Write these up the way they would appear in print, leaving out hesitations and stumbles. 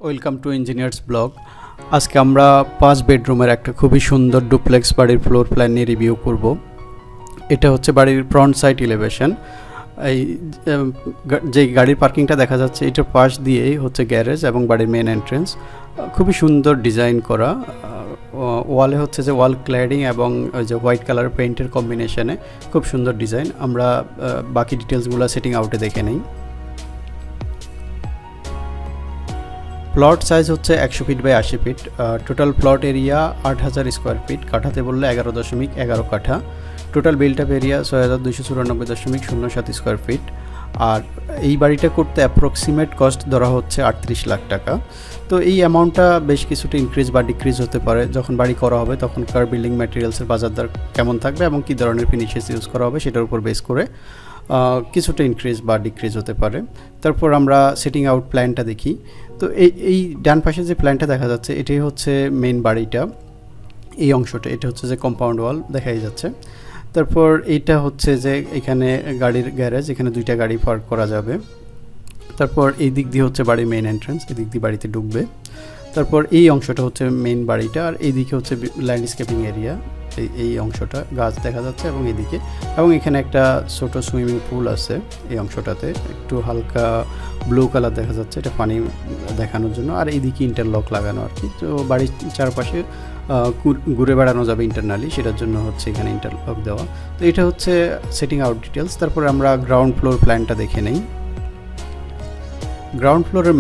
Welcome to engineers blog. আজকে আমরা 5 বেডরুমের একটা খুবই সুন্দর ডুপ্লেক্স বাড়ির ফ্লোর প্ল্যান নিয়ে রিভিউ করব। এটা হচ্ছে বাড়ির ফ্রন্ট সাইড এলিভেশন। এই যে গাড়ির পার্কিংটা দেখা যাচ্ছে এটার পাশ দিয়েই হচ্ছে গ্যারেজ এবং বাড়ির মেন এন্ট্রেন্স। খুবই সুন্দর ডিজাইন করা, ওয়ালে হচ্ছে যে ওয়াল ক্ল্যাডিং এবং ওই যে হোয়াইট কালার পেইন্টের কম্বিনেশনে খুব সুন্দর ডিজাইন। আমরা বাকি ডিটেলসগুলো সেটিং আউটে দেখে নেই। প্লট সাইজ হচ্ছে 100 feet by 80 feet. Total plot area 8000 square feet, কাঠাতে বললে 11.11 কাঠা। Total built up area 6294.07 square feet. আর এই বাড়িটা করতে অ্যাপ্রক্সিমেট কস্ট ধরা হচ্ছে 38 লাখ টাকা। তো এই অ্যামাউন্টটা বেশ কিছুটা ইনক্রিজ বা ডিক্রিজ হতে পারে, যখন বাড়ি করা হবে তখনকার বিল্ডিং ম্যাটেরিয়ালসের বাজার দর কেমন থাকবে এবং কী ধরনের ফিনিশেস ইউজ করা হবে সেটার উপর বেস করে কিছুটা ইনক্রিজ বা ডিক্রিজ হতে পারে। তারপর আমরা সেটিং আউট প্ল্যানটা দেখি। তো এই ডান পাশে যে প্ল্যানটা দেখা যাচ্ছে এটাই হচ্ছে মেন বাড়িটা, এই অংশটা। এটা হচ্ছে যে কম্পাউন্ড ওয়াল দেখাই যাচ্ছে। তারপর এইটা হচ্ছে যে এখানে গাড়ির গ্যারেজ, এখানে 2টা গাড়ি পার্ক করা যাবে। তারপর এই দিক দিয়ে হচ্ছে বাড়ির মেইন এন্ট্রান্স, এদিক দিয়ে বাড়িতে ঢুকবে। তারপর এই অংশটা হচ্ছে মেইন বাড়িটা, আর এইদিকে হচ্ছে ল্যান্ডস্কেপিং এরিয়া। এই অংশটা গাছ দেখা যাচ্ছে এবং এদিকে, এবং এখানে একটা ছোট সুইমিং পুল আছে এই অংশটাতে, একটু হালকা ব্লু কালার দেখা যাচ্ছে, এটা পানি দেখানোর জন্য। আর এইদিকে ইন্টারলক লাগানো আর কি, তো বাড়ির চারপাশে ঘুরে বেড়ানো যাবে ইন্টারনালি, সেটার জন্য হচ্ছে এখানে ইন্টারলক দেওয়া। তো এটা হচ্ছে সেটিং আউট ডিটেলস। তারপরে আমরা গ্রাউন্ড ফ্লোর প্ল্যানটা দেখে নেই। গ্রাউন্ড ফ্লোরের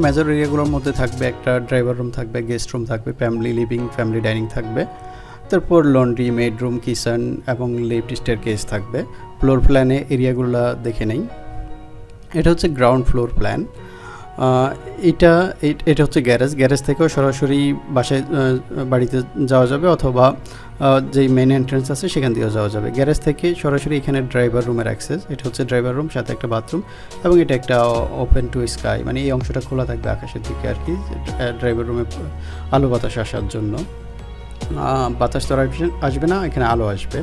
মেজর এরিয়াগুলোর মধ্যে থাকবে একটা ড্রাইভার রুম থাকবে, গেস্ট রুম থাকবে, ফ্যামিলি লিভিং, ফ্যামিলি ডাইনিং থাকবে। তারপর লন্ড্রি, মেড রুম, কিচেন এবং লিফট স্টেয়ারকেস থাকবে। ফ্লোর প্ল্যানে এরিয়াগুলো দেখে নেই। এটা হচ্ছে গ্রাউন্ড ফ্লোর প্ল্যান। এটা হচ্ছে গ্যারেজ থেকেও সরাসরি বাড়িতে যাওয়া যাবে, অথবা যেই মেন এন্ট্রেন্স আছে সেখান দিয়েও যাওয়া যাবে। গ্যারেজ থেকে সরাসরি এখানে ড্রাইভার রুমের অ্যাক্সেস। এটা হচ্ছে ড্রাইভার রুম, সাথে একটা বাথরুম, এবং এটা একটা ওপেন টু স্কাই, মানে এই অংশটা খোলা থাকবে আকাশের দিকে আর কি, ড্রাইভার রুমে আলো বাতাস আসার জন্য। বাতাস তো আসবে না, এখানে আলো আসবে।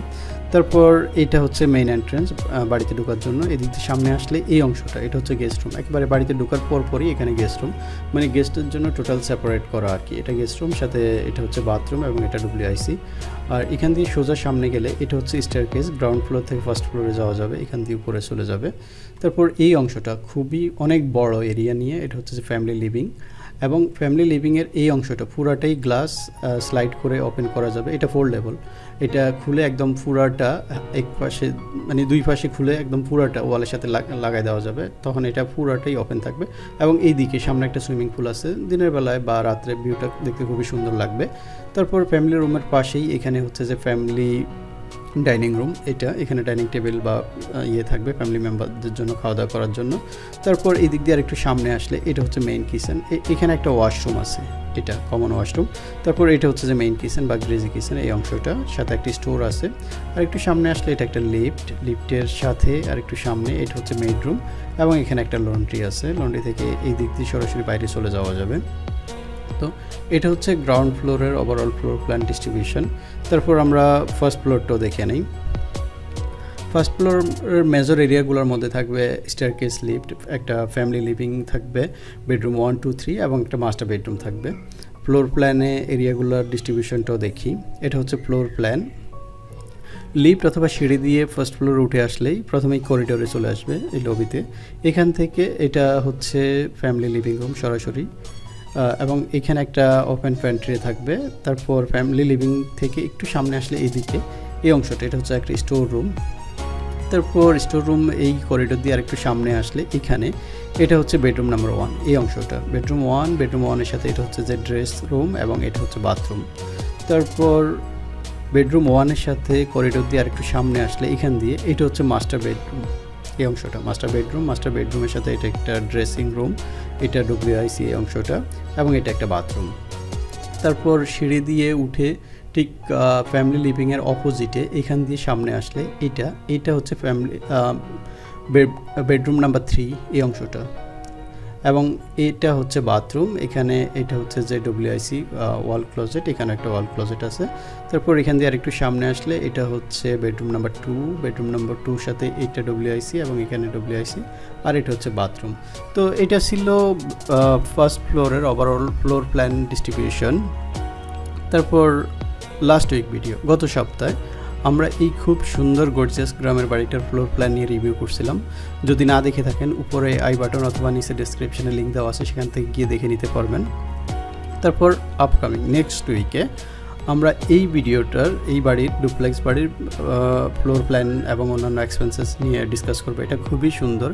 তারপর এটা হচ্ছে মেইন এন্ট্রেন্স বাড়িতে ঢোকার জন্য। এদিক দিয়ে সামনে আসলে এই অংশটা, এটা হচ্ছে গেস্ট রুম। একেবারে বাড়িতে ঢোকার পরই এখানে গেস্ট রুম, মানে গেস্টের জন্য টোটাল সেপারেট করা আর কি। এটা গেস্ট রুম, সাথে এটা হচ্ছে বাথরুম এবং এটা WIC। আর এখান দিয়ে সোজা সামনে গেলে এটা হচ্ছে স্টেয়ারকেস, গ্রাউন্ড ফ্লোর থেকে ফার্স্ট ফ্লোরে যাওয়া যাবে, এখান দিয়ে উপরে চলে যাবে। তারপর এই অংশটা খুবই অনেক বড় এরিয়া নিয়ে, এটা হচ্ছে যে ফ্যামিলি লিভিং, এবং ফ্যামিলি লিভিংয়ের এই অংশটা পুরাটাই গ্লাস স্লাইড করে ওপেন করা যাবে। এটা ফোল্ডেবল, এটা খুলে একদম পুরাটা এক পাশে, মানে দুই পাশে খুলে একদম পুরাটা ওয়ালের সাথে লাগাই দেওয়া যাবে, তখন এটা পুরাটাই ওপেন থাকবে। এবং এই দিকে সামনে একটা সুইমিং পুল আছে, দিনের বেলায় বা রাত্রে ভিউটা দেখতে খুবই সুন্দর লাগবে। তারপর ফ্যামিলি রুমের পাশেই এখানে হচ্ছে যে ফ্যামিলি ডাইনিং রুম, এখানে ডাইনিং টেবিল বা থাকবে ফ্যামিলি মেম্বারদের জন্য খাওয়া দাওয়া করার জন্য। তারপর এই দিক দিয়ে আরেকটু সামনে আসলে এটা হচ্ছে মেইন কিচেন, এখানে একটা ওয়াশরুম আছে, এটা কমন ওয়াশরুম। তারপর এটা হচ্ছে যে মেইন কিচেন বা গ্রেজি কিচেন, এই অংশটা, সাথে একটি স্টোর আছে। আর একটু সামনে আসলে এটা একটা লিফটের সাথে আর একটু সামনে এটা হচ্ছে মেড রুম, এবং এখানে একটা লন্ড্রি আছে। লন্ড্রি থেকে এই দিক দিয়ে সরাসরি বাইরে চলে যাওয়া যাবে। তো এটা হচ্ছে গ্রাউন্ড ফ্লোরের ওভারঅল ফ্লোর প্ল্যান ডিস্ট্রিবিউশন। তারপর আমরা ফার্স্ট ফ্লোরটাও দেখে নিই। ফার্স্ট ফ্লোরের মেজর এরিয়াগুলোর মধ্যে থাকবে স্টেয়ারকেস, লিফট, একটা ফ্যামিলি লিভিং থাকবে, বেডরুম 1, 2, 3 এবং একটা মাস্টার বেডরুম থাকবে। ফ্লোর প্ল্যানে এরিয়াগুলোর ডিস্ট্রিবিউশনটাও দেখি। এটা হচ্ছে ফ্লোর প্ল্যান। লিফট অথবা সিঁড়ি দিয়ে ফার্স্ট ফ্লোরে উঠে আসলেই প্রথমেই করিডোরে চলে আসবে এই লবিতে। এখান থেকে এটা হচ্ছে ফ্যামিলি লিভিং রুম সরাসরি, এবং এখানে একটা ওপেন প্যান্ট্রি থাকবে। তারপর ফ্যামিলি লিভিং থেকে একটু সামনে আসলে এইদিকে এই অংশটা, এটা হচ্ছে একটা স্টোর রুম। তারপর স্টোর রুম এই করিডোর দিয়ে আরেকটু সামনে আসলে এখানে এটা হচ্ছে বেডরুম নাম্বার 1, এই অংশটা বেডরুম 1 এর সাথে এটা হচ্ছে যে ড্রেস রুম এবং এটা হচ্ছে বাথরুম। তারপর বেডরুম 1 এর সাথে করিডোর দিয়ে আরেকটু সামনে আসলে এখান দিয়ে এটা হচ্ছে মাস্টার বেডরুম, এই অংশটা মাস্টার বেডরুমের সাথে এটা একটা ড্রেসিং রুম, এটা WIC এই অংশটা, এবং এটা একটা বাথরুম। তারপর সিঁড়ি দিয়ে উঠে ঠিক ফ্যামিলি লিভিংয়ের অপোজিটে এখান দিয়ে সামনে আসলে এটা হচ্ছে বেডরুম নাম্বার 3, এই অংশটা। এবং এটা হচ্ছে বাথরুম। এখানে এটা হচ্ছে যে ডব্লিউআইসি ওয়াল ক্লোজেট, এখানে একটা ওয়াল ক্লোজেট আছে। তারপর এখান দিয়ে আরেকটু সামনে আসলে এটা হচ্ছে বেডরুম নাম্বার 2। বেডরুম নাম্বার 2 সাথে এটা ডব্লিউআইসি এবং এখানে ডব্লিউআইসি, আর এটা হচ্ছে বাথরুম। তো এটা ছিল ফার্স্ট ফ্লোরের ওভারঅল ফ্লোর প্ল্যান ডিস্ট্রিবিউশন। তারপর লাস্ট উইক ভিডিও, গত সপ্তাহে আমরা এই খুব সুন্দর গর্জিয়াস গ্রামের বাড়িটার ফ্লোর প্ল্যান নিয়ে রিভিউ করছিলাম। যদি না দেখে থাকেন উপরে আই বাটন অথবা নিচে ডেসক্রিপশনে লিঙ্ক দেওয়া আছে, সেখান থেকে গিয়ে দেখে নিতে পারবেন। তারপর আপকামিং নেক্সট উইকে আমরা এই ভিডিওটার এই বাড়ির ডুপ্লেক্স বাড়ির ফ্লোর প্ল্যান এবং অন্যান্য এক্সপেন্সেস নিয়ে ডিসকাস করবো। এটা খুবই সুন্দর,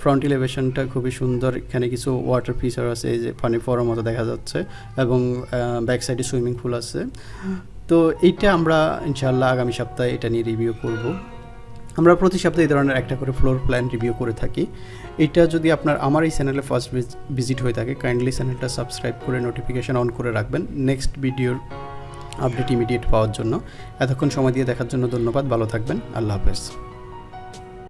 ফ্রন্ট এলিভেশনটা খুবই সুন্দর। এখানে কিছু ওয়াটার ফিচার আছে, এই যে পানি পড়ার মতো দেখা যাচ্ছে, এবং ব্যাক সাইডে সুইমিং পুল আছে। তো এইটা আমরা ইনশাআল্লাহ আগামী সপ্তাহে এটা নিয়ে রিভিউ করব। আমরা প্রতি সপ্তাহে এই ধরনের একটা করে ফ্লোর প্ল্যান রিভিউ করে থাকি। এটা যদি আমার এই চ্যানেলে ফার্স্ট ভিজিট হয়ে থাকে, কাইন্ডলি চ্যানেলটা সাবস্ক্রাইব করে নোটিফিকেশান অন করে রাখবেন নেক্সট ভিডিওর আপডেট ইমিডিয়েট পাওয়ার জন্য। এতক্ষণ সময় দিয়ে দেখার জন্য ধন্যবাদ। ভালো থাকবেন। আল্লাহ হাফেজ।